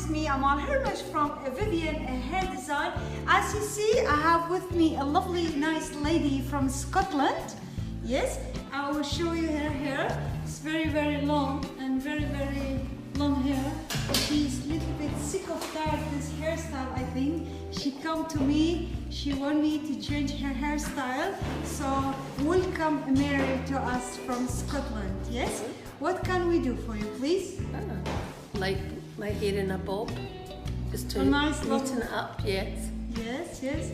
It's me, Amal Hermish from Vivian Hair Design. As you see, I have with me a lovely, nice lady from Scotland. Yes, I will show you her hair. It's very, very long and very, very long hair. She's a little bit sick of this hairstyle, I think. She come to me, she want me to change her hairstyle. So, welcome Mary to us from Scotland, yes? What can we do for you, please? Like my hair in a bob, just to nice neaten it up, yes. Yes, yes.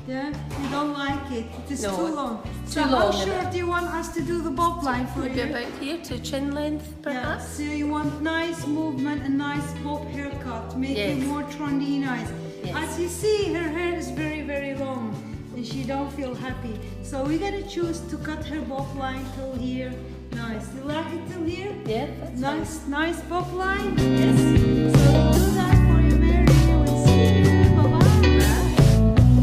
Yeah, you don't like it. It is No, too long. it's So too how long, short do you want us to do the bob line for Maybe you? about here to chin length, Yeah, perhaps. so you want nice movement and nice bob haircut, make it Yes. more trendy, nice. Yes. As you see, her hair is very, very long and she don't feel happy. So we're gonna choose to cut her bob line till here. Nice. You like it till here? Yeah, that's Nice, nice bob line. Yes. So we'll do that for you, Mary. We'll see you. Bye-bye.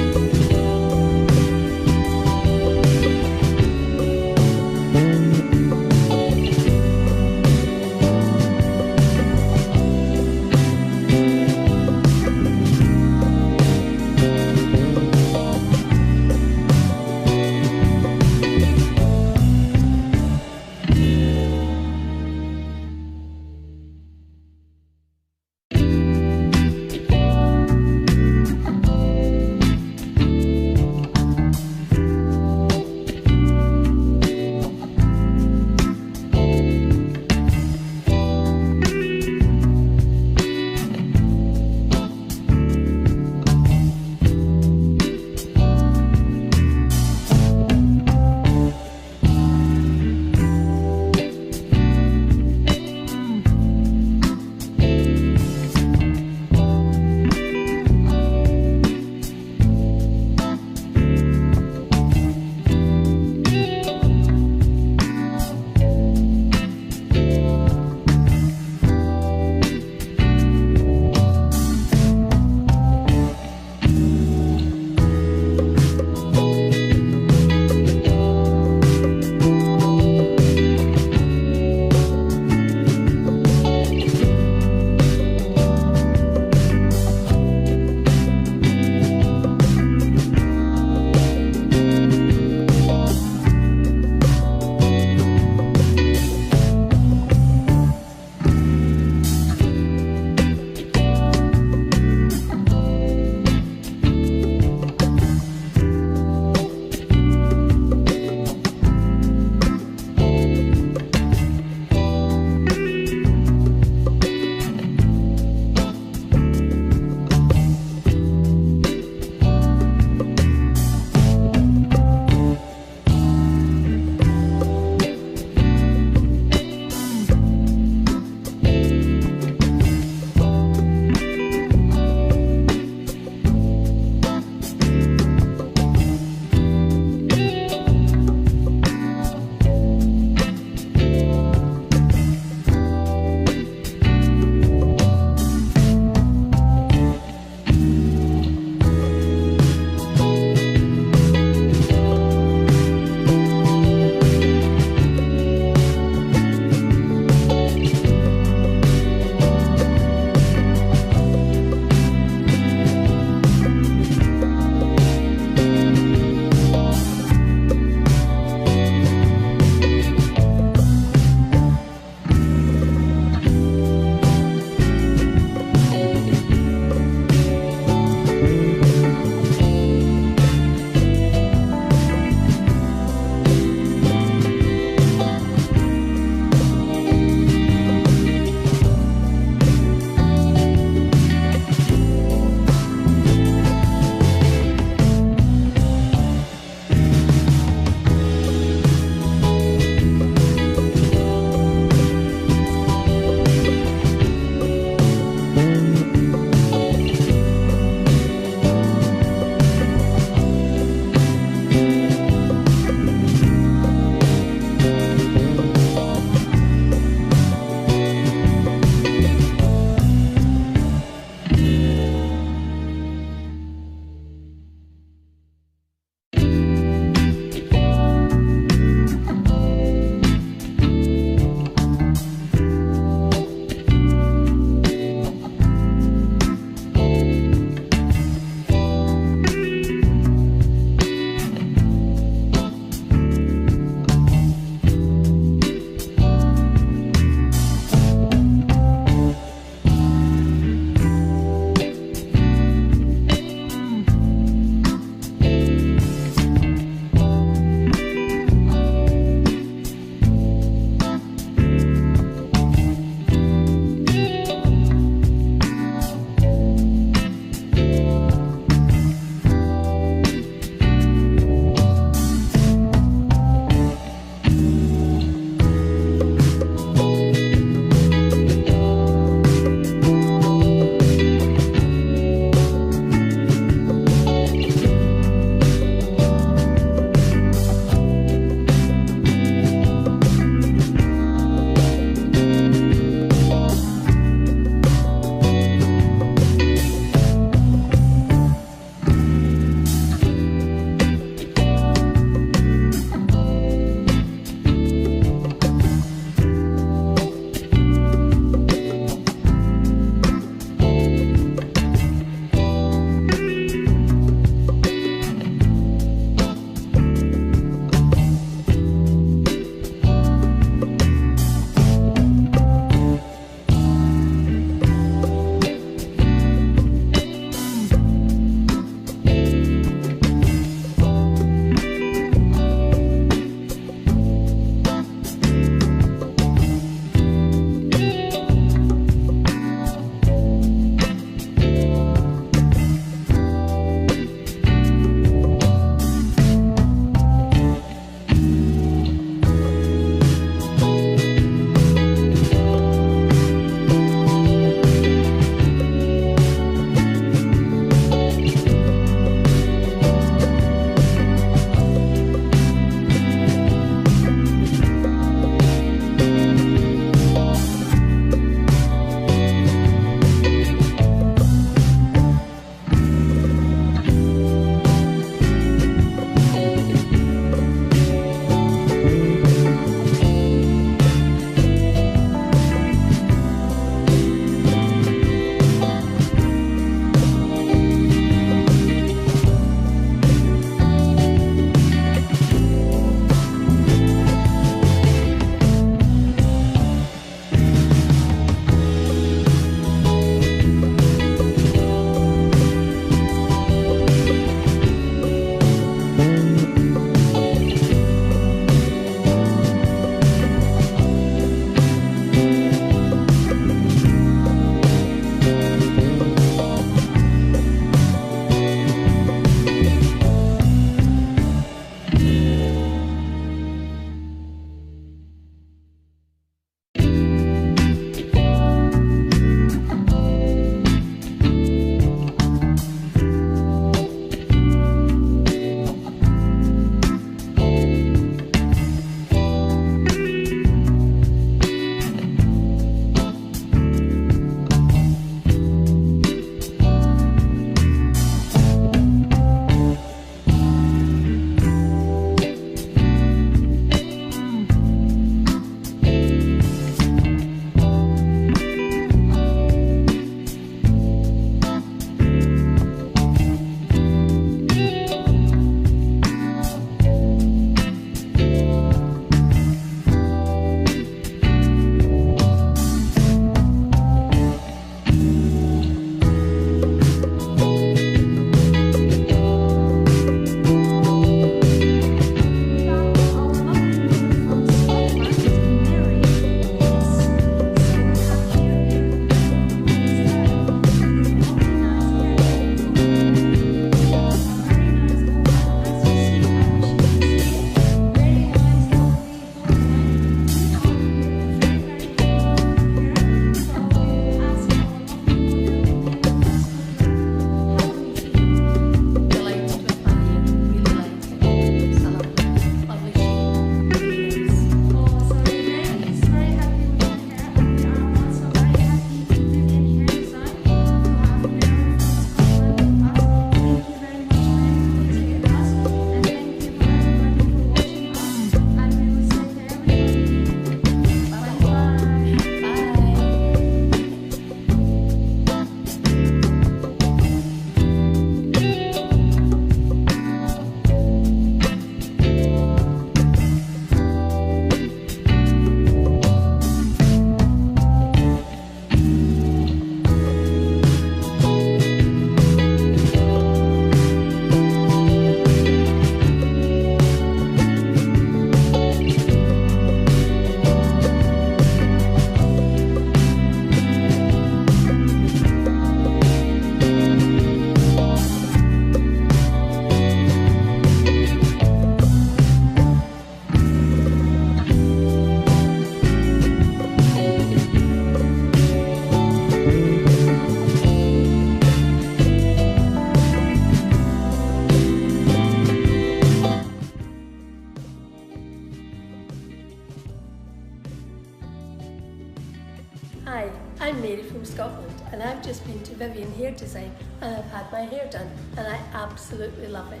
Hi, I'm Mary from Scotland and I've just been to Vivian Hair Design and I've had my hair done and I absolutely love it.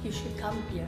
You should come here.